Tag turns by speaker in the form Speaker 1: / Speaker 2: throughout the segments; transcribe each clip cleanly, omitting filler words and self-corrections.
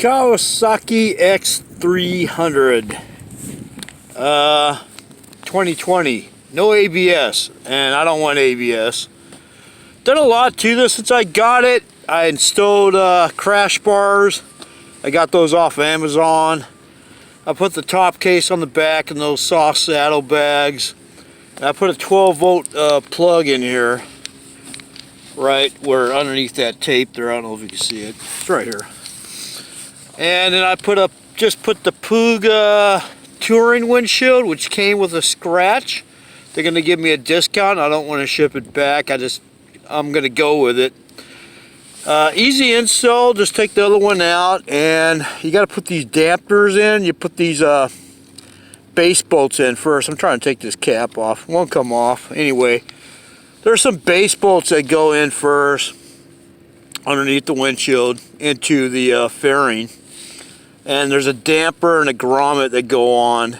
Speaker 1: Kawasaki X300 2020, no ABS, and I don't want ABS. Done a lot to this since I got it. I installed crash bars. I got those off Amazon. I put the top case on the back and those soft saddlebags. I put a 12-volt plug in here, right where underneath that tape there. I don't know if you can see it. It's right here. And then I just put the Puga touring windshield, which came with a scratch. They're going to give me a discount. I don't want to ship it back. I'm going to go with it. Easy install. Just take the other one out, and you got to put these dampeners in. You put these base bolts in first. I'm trying to take this cap off. It won't come off. Anyway, there's some base bolts that go in first underneath the windshield into the fairing. And there's a damper and a grommet that go on,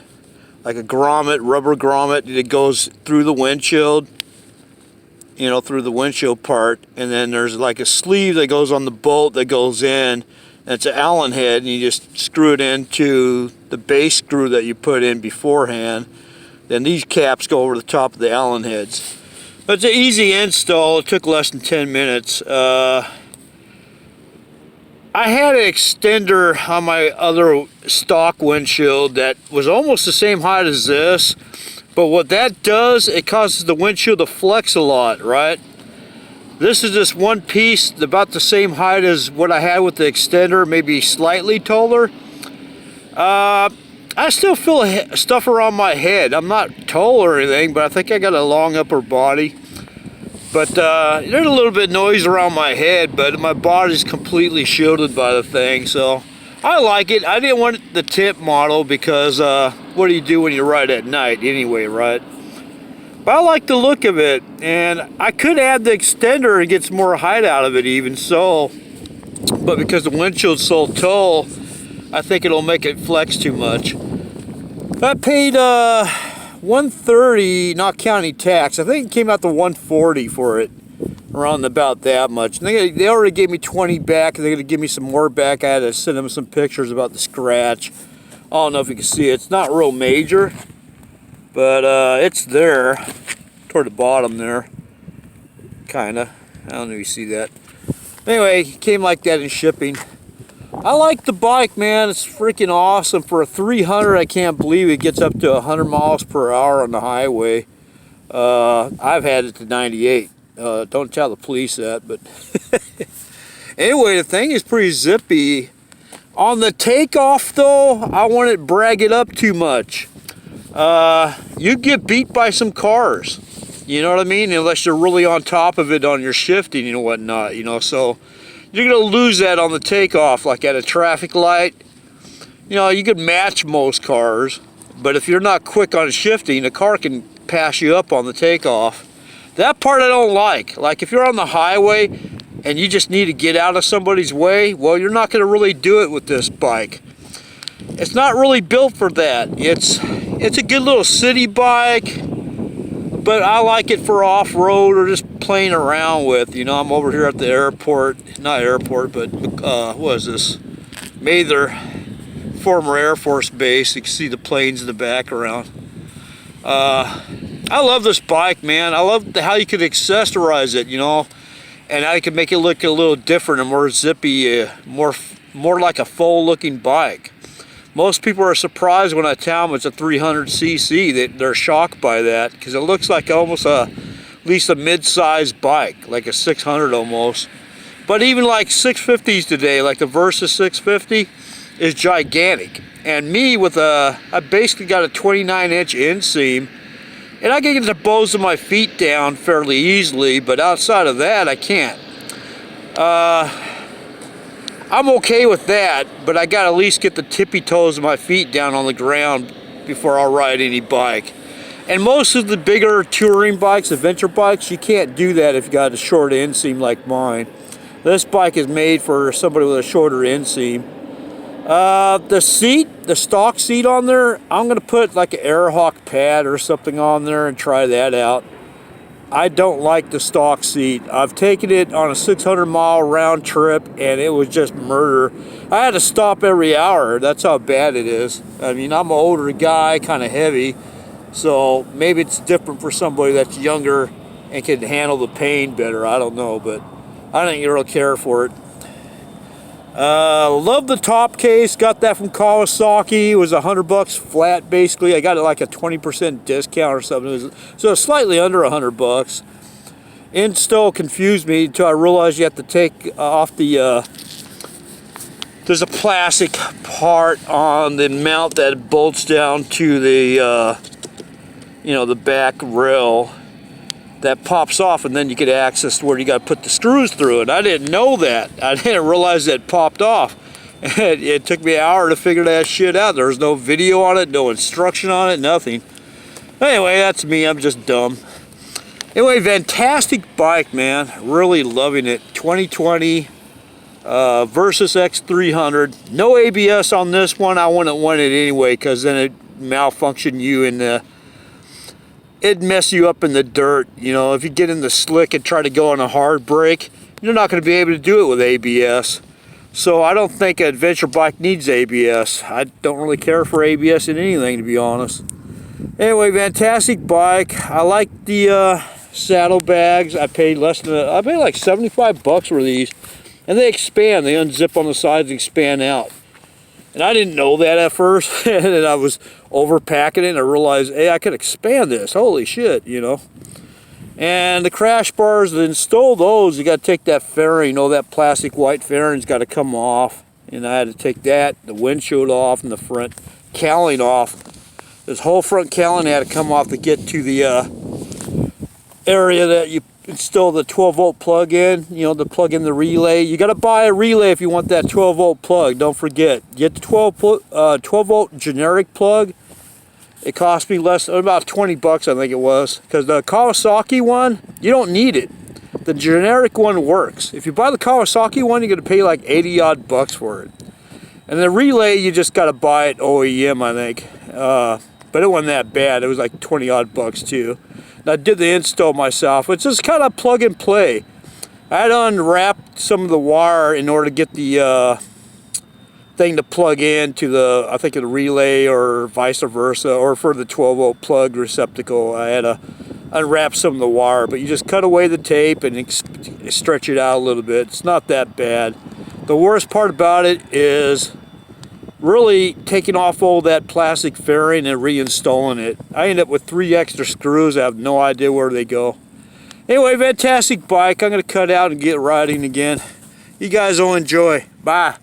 Speaker 1: like a grommet, rubber grommet that goes through the windshield, you know, through the windshield part. And then there's like a sleeve that goes on the bolt that goes in, and it's an Allen head, and you just screw it into the base screw that you put in beforehand. Then these caps go over the top of the Allen heads. But it's an easy install. It took less than 10 minutes. I had an extender on my other stock windshield that was almost the same height as this, but what that does, it causes the windshield to flex a lot, right? This is just one piece about the same height as what I had with the extender, maybe slightly taller. I still feel stuff around my head. I'm not tall or anything, but I think I got a long upper body. But there's a little bit of noise around my head, but my body's completely shielded by the thing, so I like it. I didn't want the tip model because what do you do when you ride at night anyway, right? But I like the look of it, and I could add the extender and get some more height out of it even so, but because the windshield's so tall, I think it'll make it flex too much. I paid $130, not counting tax. I think it came out to $140 for it, around about that much. And they already gave me $20 back, and they're gonna give me some more back. I had to send them some pictures about the scratch. I don't know if you can see it. It's not real major, but it's there toward the bottom there, kinda. I don't know if you see that. Anyway, it came like that in shipping. I like the bike, man. It's freaking awesome. For a 300, I can't believe it gets up to 100 miles per hour on the highway. I've had it to 98. Don't tell the police that, but anyway, the thing is pretty zippy. On the takeoff, though, I wouldn't brag it up too much. You get beat by some cars. You know what I mean? Unless you're really on top of it on your shifting and whatnot, you know, so you're going to lose that on the takeoff, like at a traffic light. You know, you could match most cars, but if you're not quick on shifting, a car can pass you up on the takeoff. That part I don't like. Like if you're on the highway and you just need to get out of somebody's way, well, you're not going to really do it with this bike. It's not really built for that. It's a good little city bike, but I like it for off-road or just playing around with. You know, I'm over here at the airport, not airport, but what is this? Mather, former Air Force base. You can see the planes in the background. I love this bike, man. I love how you can accessorize it, you know, and how you can make it look a little different and more zippy, more like a full-looking bike. Most people are surprised when I tell them it's a 300cc. They're shocked by that because it looks like almost at least a mid-sized bike, like a 600 almost. But even like 650s today, like the Versys 650, is gigantic. And me with I basically got a 29-inch inseam, and I can get the bows of my feet down fairly easily, but outside of that, I can't. I'm okay with that, but I gotta at least get the tippy toes of my feet down on the ground before I'll ride any bike. And most of the bigger touring bikes, adventure bikes, you can't do that if you got a short inseam like mine. This bike is made for somebody with a shorter inseam. The seat, the stock seat on there, I'm gonna put like an Airhawk pad or something on there and try that out. I don't like the stock seat. I've taken it on a 600-mile round trip, and it was just murder. I had to stop every hour. That's how bad it is. I mean, I'm an older guy, kind of heavy, so maybe it's different for somebody that's younger and can handle the pain better. I don't know, but I didn't really care for it. Love the top case. Got that from Kawasaki. It was $100 flat, basically. I got it like a 20% discount or something. So slightly under $100. Install confused me until I realized you have to take off the there's a plastic part on the mount that bolts down to the you know, the back rail that pops off, and then you get access to where you got to put the screws through. And I didn't know that. I didn't realize that it popped off. It took me an hour to figure that shit out. There was no video on it, no instruction on it, nothing. Anyway, that's me. I'm just dumb. Anyway, fantastic bike, man. Really loving it. 2020 Versys X300. No ABS on this one. I wouldn't want it anyway, because then it malfunction you in the... It'd mess you up in the dirt. You know, if you get in the slick and try to go on a hard brake, you're not going to be able to do it with ABS. So I don't think an adventure bike needs ABS. I don't really care for ABS in anything, to be honest. Anyway, fantastic bike. I like the saddlebags. I paid less than I paid like $75 for these, and they expand. They unzip on the sides and expand out. And I didn't know that at first, and then I was overpacking it, and I realized, hey, I could expand this. Holy shit, you know. And the crash bars, to install those, you got to take that fairing. You know, that plastic white fairing's got to come off. And I had to take that, the windshield off, and the front cowling off. This whole front cowling had to come off to get to the area that you install the 12-volt plug in, you know, to plug in the relay. You got to buy a relay if you want that 12-volt plug. Don't forget, get the 12-volt generic plug. It cost me less, about 20 bucks, I think it was, because the Kawasaki one, you don't need it. The generic one works. If you buy the Kawasaki one, you're going to pay like 80 odd bucks for it. And the relay, you just got to buy it OEM, I think. But it wasn't that bad. It was like 20 odd bucks too. And I did the install myself. It's just kind of plug and play. I had to unwrap some of the wire in order to get the thing to plug in to the, I think, the relay or vice versa, or for the 12-volt plug receptacle. I had to unwrap some of the wire, but you just cut away the tape and stretch it out a little bit. It's not that bad. The worst part about it is really taking off all that plastic fairing and reinstalling it. I ended up with 3 extra screws. I have no idea where they go. Anyway, fantastic bike. I'm going to cut out and get riding again. You guys will enjoy. Bye.